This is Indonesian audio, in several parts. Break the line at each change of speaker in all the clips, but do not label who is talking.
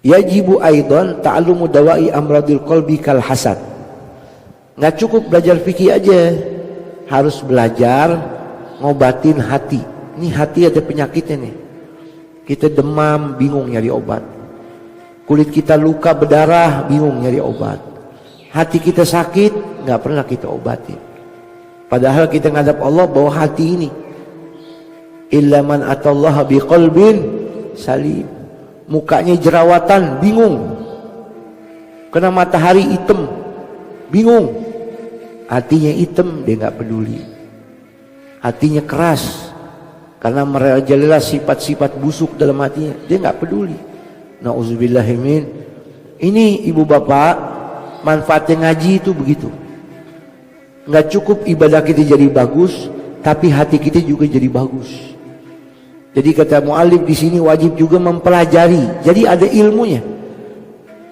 Yajibu aidan ta'allumu dawa'i amradil qalbi kal hasad. Nggak cukup belajar fikih aja, harus belajar ngobatin hati. Ini hati ada penyakitnya nih. Kita demam, bingung nyari obat. Kulit kita luka berdarah, bingung nyari obat. Hati kita sakit, nggak pernah kita obati. Padahal kita ngadap Allah bawa hati ini. Illa man atallaha biqalbin salim. Mukanya jerawatan, bingung. Kena matahari hitam, bingung. Hatinya hitam, dia nggak peduli. Hatinya keras, karena merajalela sifat-sifat busuk dalam hatinya, dia nggak peduli. Nauzubillahimin. Ini ibu bapak, manfaatnya ngaji itu begitu. Nggak cukup ibadah kita jadi bagus, tapi hati kita juga jadi bagus. Jadi kata mu'alif di sini wajib juga mempelajari. Jadi ada ilmunya.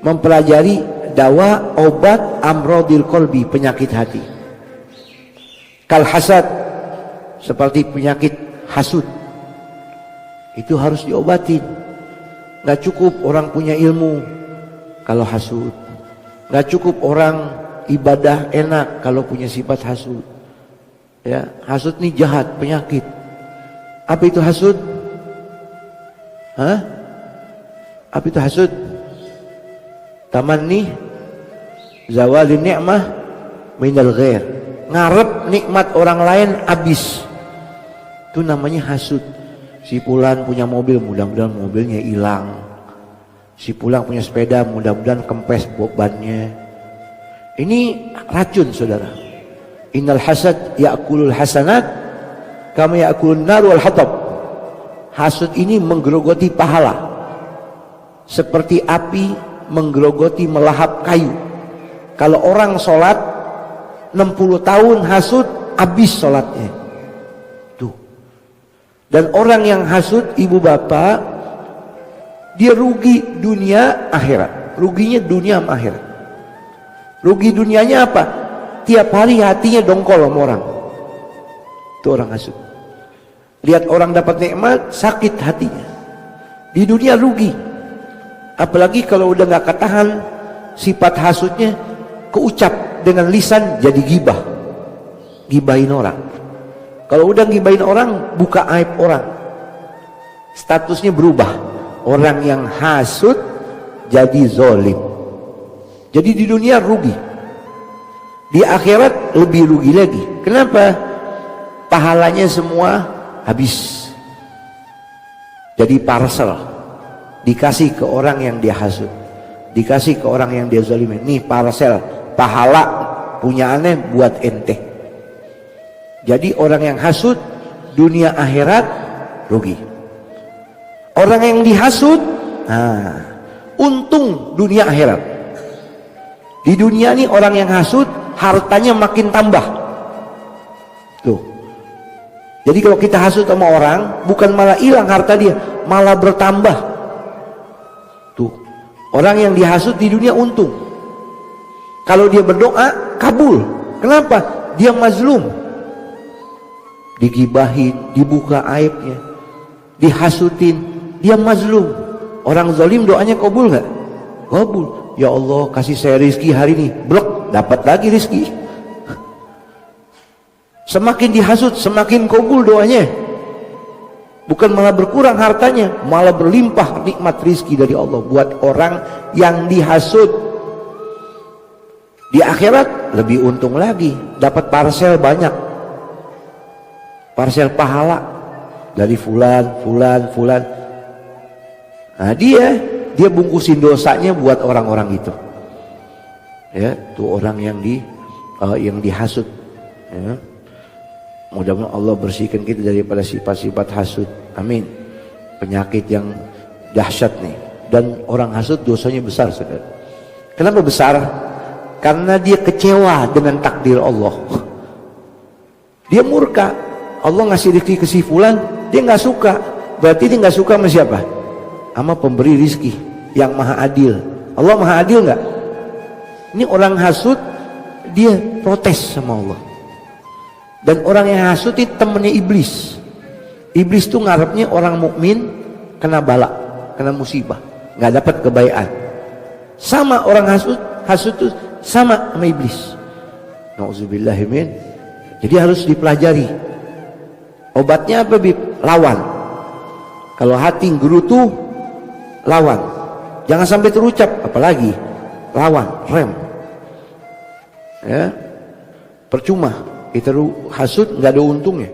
Mempelajari dawa, obat, amradil qalbi, penyakit hati. Kal hasad, seperti penyakit hasud. Itu harus diobatin. Nggak cukup orang punya ilmu kalau hasud. Nggak cukup orang ibadah enak kalau punya sifat hasud. Ya, hasud ini jahat, penyakit. Apa itu hasud? Hah? Apa itu hasud? Tamanni zawali ni'mah minal ghair. Ngarep nikmat orang lain habis. Itu namanya hasud. Si fulan punya mobil, mudah-mudahan mobilnya hilang. Si fulan punya sepeda, mudah-mudahan kempes bannya. Ini racun, saudara. Innal hasad ya'kulul hasanat kama ya'kulun nar wal hatab. Hasud ini menggerogoti pahala, seperti api menggerogoti melahap kayu. Kalau orang sholat 60 tahun hasud, habis sholatnya. Tuh. Dan orang yang hasud, ibu bapak, dia rugi dunia akhirat. Ruginya dunia sama akhirat. Rugi dunianya apa? Tiap hari hatinya dongkol sama orang. Itu orang hasud. Lihat orang dapat nikmat, sakit hatinya. Di dunia rugi. Apalagi kalau udah gak ketahan sifat hasudnya, keucap dengan lisan jadi gibah. Gibahin orang. Kalau udah gibahin orang, buka aib orang. Statusnya berubah. Orang yang hasud jadi zolim. Jadi di dunia rugi. Di akhirat lebih rugi lagi. Kenapa? Pahalanya semua habis. Jadi parcel. Dikasih ke orang yang dia hasud, dikasih ke orang yang dia zalimi. Nih parcel pahala punya aneh buat ente. Jadi orang yang hasud dunia akhirat rugi. Orang yang dihasud untung dunia akhirat. Di dunia ini orang yang hasud hartanya makin tambah. Tuh. Jadi kalau kita hasud sama orang, bukan malah hilang harta dia, malah bertambah. Tuh. Orang yang dihasud di dunia untung. Kalau dia berdoa, kabul. Kenapa? Dia mazlum. Digibahin, dibuka aibnya, dihasutin, dia mazlum. Orang zalim doanya kabul nggak? Kabul. Ya Allah, kasih saya rezeki hari ini. Blok, dapat lagi rezeki. Semakin dihasut, semakin kabul doanya. Bukan malah berkurang hartanya, malah berlimpah nikmat rizki dari Allah buat orang yang dihasut. Di akhirat lebih untung lagi, dapat parcel banyak. Parcel pahala dari fulan. Nah, dia bungkusin dosanya buat orang-orang itu. Ya, tuh orang yang dihasut. Ya. Mudah-mudahan Allah bersihkan kita daripada sifat-sifat hasud. Amin. Penyakit yang dahsyat nih. Dan orang hasud dosanya besar, saudara. Kenapa besar? Karena dia kecewa dengan takdir Allah. Dia murka. Allah ngasih rezeki ke si fulan, dia nggak suka. Berarti dia nggak suka sama siapa? Sama pemberi rezeki yang maha adil. Allah maha adil nggak? Ini orang hasud, dia protes sama Allah. Dan orang yang hasud itu temennya iblis. Iblis tuh ngarepnya orang mukmin kena bala, kena musibah. nggak dapat kebaikan. Sama orang hasud itu sama iblis. Nauzubillahimin. Jadi harus dipelajari. Obatnya apa, Bib? Lawan. Kalau hati gerutu, lawan. Jangan sampai terucap, apalagi lawan, rem. Ya, percuma kita hasud nggak ada untungnya.